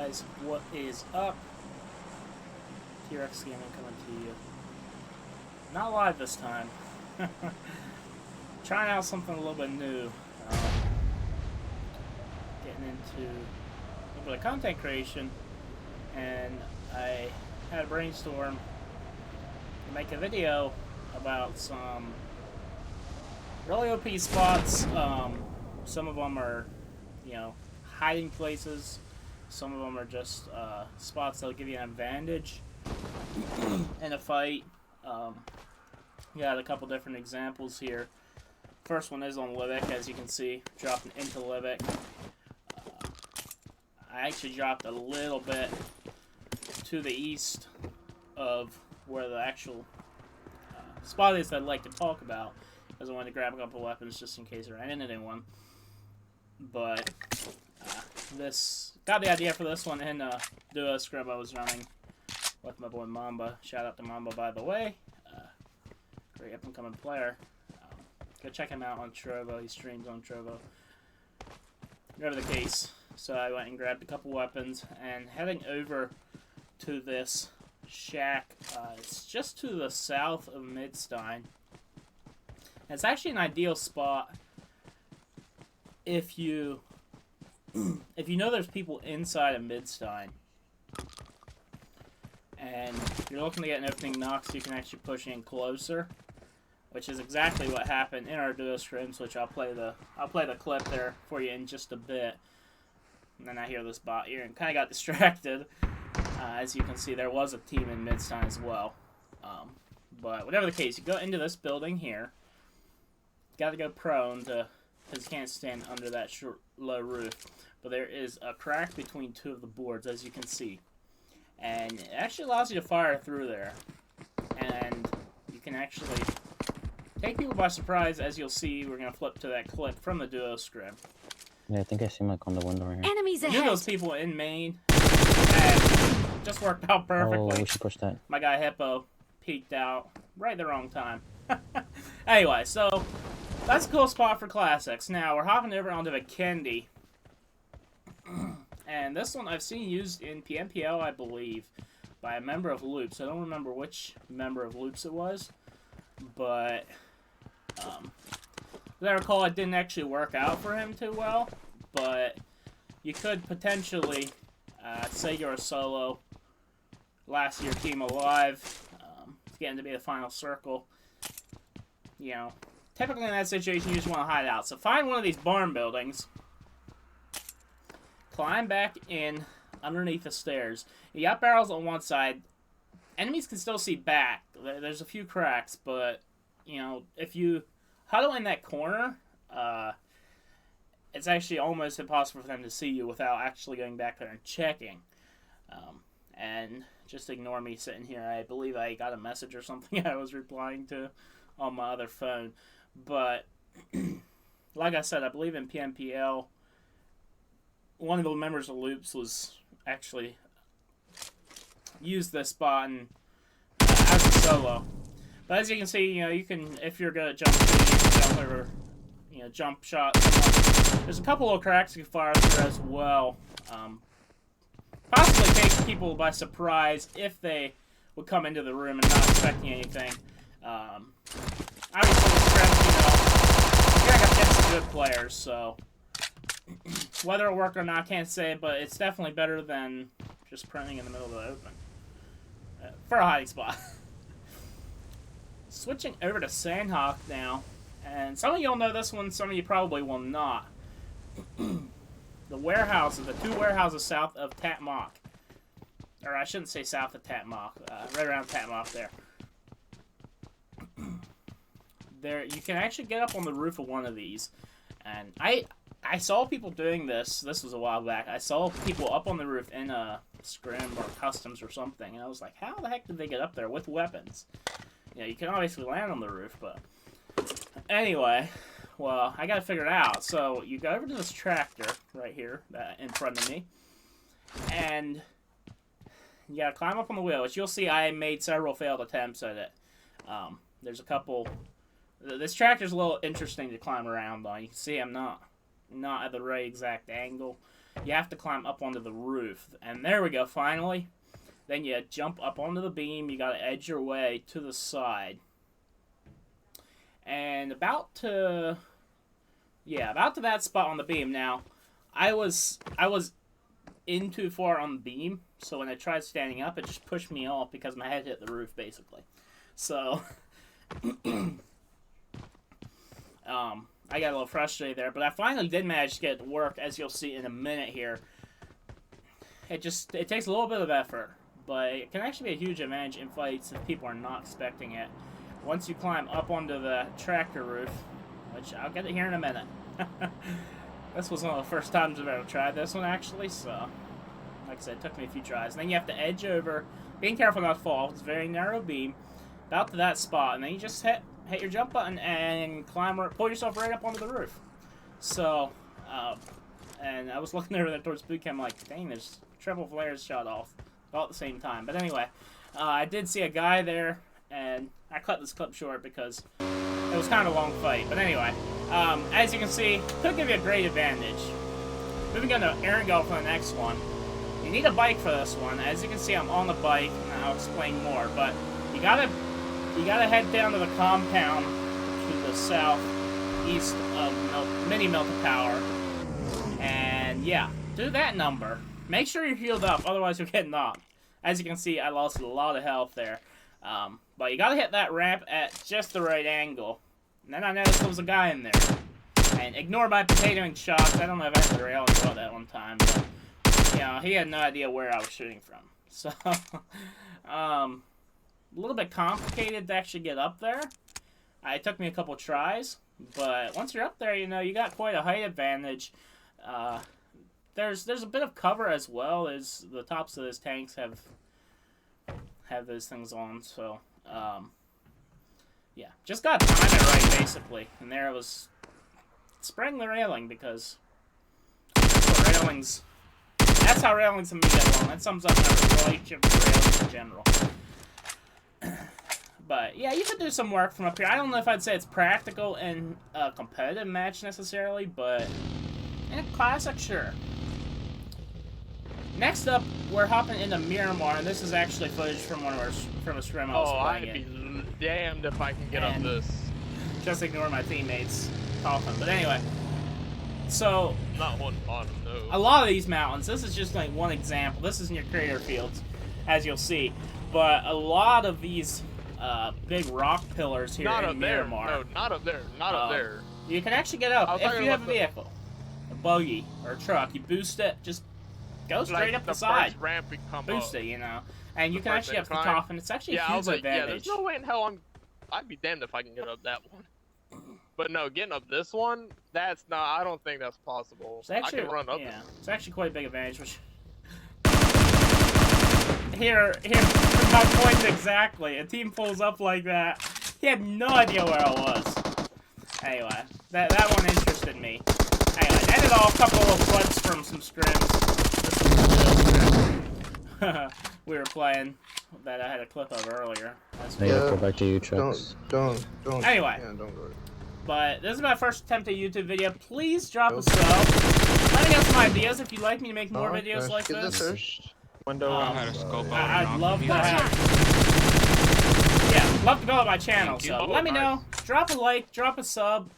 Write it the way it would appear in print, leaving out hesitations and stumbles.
guys, what is up? T-Rex Gaming coming to you. Not live this time. Trying out something a little bit new. Getting into a little bit of content creation, and I had a brainstorm to make a video about some really OP spots. Some of them are, hiding places. Some of them are just spots that'll give you an advantage in a fight. Got a couple different examples here. First one is on Livic, as you can see, dropping into Livic. I actually dropped a little bit to the east of where the actual spot is that I'd like to talk about, because I wanted to grab a couple weapons just in case I ran into anyone. But this got the idea for this one in duo scrim I was running with my boy Mamba. Shout out to Mamba, by the way. Great up and coming player. Go check him out on Trovo. He streams on Trovo. Whatever the case, so I went and grabbed a couple weapons and heading over to this shack. It's just to the south of Midstein. It's actually an ideal spot if you know there's people inside of Midstein and you're looking to get an opening knock so you can actually push in closer, which is exactly what happened in our duo scrims, which I'll play the clip there for you in just a bit. And then I hear this bot here and kind of got distracted. As you can see, there was a team in Midstein as well. But whatever the case, you go into this building here. Got to go prone because you can't stand under that short, low roof. But there is a crack between two of the boards, as you can see. And it actually allows you to fire through there. And you can actually take people by surprise, as you'll see. We're going to flip to that clip from the duo scrim. Yeah, I think I see him like on the window right here. Enemies ahead. You know those people in main. And just worked out perfectly. Oh, we should push that. My guy Hippo peeked out right at the wrong time. Anyway, so that's a cool spot for classics. Now we're hopping over onto Vikendi. And this one I've seen used in PMPL, I believe, by a member of Loops. I don't remember which member of Loops it was, but as I recall, it didn't actually work out for him too well. But you could potentially, say you're a solo, last year team alive, it's getting to be the final circle. Typically in that situation, you just want to hide out. So find one of these barn buildings. Climb back in underneath the stairs. You got barrels on one side. Enemies can still see back. There's a few cracks, but, if you huddle in that corner, it's actually almost impossible for them to see you without actually going back there and checking. And just ignore me sitting here. I believe I got a message or something I was replying to on my other phone. But, like I said, I believe in PMPL, one of the members of Loops was actually used this spot and, as a solo. But as you can see, you can, if you're good at jump shooting, you can jump over, jump shot. There's a couple of cracks you can fire through as well. Possibly take people by surprise if they would come into the room and not expecting anything. Obviously, the strength, you're going to get some good players, so whether it'll work or not, I can't say, but it's definitely better than just printing in the middle of the open. For a hiding spot. Switching over to Sanhok now, and some of you will know this one, some of you probably will not. The warehouses, the two warehouses south of Tatmok. Or I shouldn't say south of Tatmok, right around Tatmok there. There, you can actually get up on the roof of one of these, and I saw people doing this. This was a while back. I saw people up on the roof in a scrim or customs or something, and I was like, how the heck did they get up there with weapons? You can obviously land on the roof, but anyway, well, I gotta figure it out. So you go over to this tractor right here in front of me, and you gotta climb up on the wheel, which you'll see I made several failed attempts at it. There's a couple. This tractor's a little interesting to climb around on. You can see I'm not at the right exact angle. you have to climb up onto the roof. And there we go, finally. Then you jump up onto the beam. You gotta edge your way to the side. And about to that spot on the beam. Now, I was in too far on the beam, so when I tried standing up, it just pushed me off because my head hit the roof, basically. So, I got a little frustrated there, but I finally did manage to get it to work, as you'll see in a minute here. It takes a little bit of effort, but it can actually be a huge advantage in fights if people are not expecting it. Once you climb up onto the tractor roof, which I'll get it here in a minute. This was one of the first times I've ever tried this one, actually, so like I said, it took me a few tries. And then you have to edge over, being careful not to fall. It's a very narrow beam, about to that spot, and then you just hit your jump button and pull yourself right up onto the roof. So, and I was looking over there towards boot camp, like, dang, there's triple flares shot off all at the same time. But anyway, I did see a guy there, and I cut this clip short because it was kind of a long fight. But anyway, as you can see, could give you a great advantage. Moving on to Erangel for the next one. You need a bike for this one. As you can see, I'm on the bike, and I'll explain more. But you gotta head down to the compound to the southeast of Mini Melted Power. And yeah, do that number. Make sure you're healed up, otherwise you'll get knocked. As you can see, I lost a lot of health there. But you gotta hit that ramp at just the right angle. And then I noticed there was a guy in there. And ignore my potatoing shots. I don't know if I had the rail and that one time, but you know, he had no idea where I was shooting from. So, a little bit complicated to actually get up there. It took me a couple tries, but once you're up there, you know, you got quite a height advantage. There's a bit of cover as well, as the tops of those tanks have those things on, so, yeah. Just got to time it right, basically. And there I was spraying the railing, because that's how railings can be get along. That sums up my relationship with railings in general. But, yeah, you could do some work from up here. I don't know if I'd say it's practical in a competitive match, necessarily, but in a classic, sure. Next up, we're hopping into Miramar, and this is actually footage from from a stream I was playing. I'd be damned if I can get up this. Just ignore my teammates talking. But anyway, so Not one bottom, no. a lot of these mountains, this is just like one example. This is in your crater fields, as you'll see. But a lot of these big rock pillars here in Miramar. No, not up there. Not up there. You can actually get up if you have a vehicle, a buggy or a truck. You boost it, just go straight up the side. First ramp we come Boost up. it, you know, and you can actually get up to the top, and it's actually a huge advantage. Yeah, there's no way in hell I'd be damned if I can get up that one. But no, getting up this one, that's not. I don't think that's possible. Actually, I can run up. Yeah, it's actually quite a big advantage. Which here, my point exactly. A team pulls up like that. He had no idea where I was. Anyway, that one interested me. Anyway, that is all a couple of clips from some scrims. We were playing that I had a clip of earlier. Yeah, go back to you, Chucks. Don't. Anyway. Yeah, don't go. But this is my first attempt at a YouTube video. Please drop a sub. Let me know some ideas if you'd like me to make more videos like this. Window, I had a scope out. I'd love to have. Yeah, love to build up my channel. So let me know. Drop a like, drop a sub.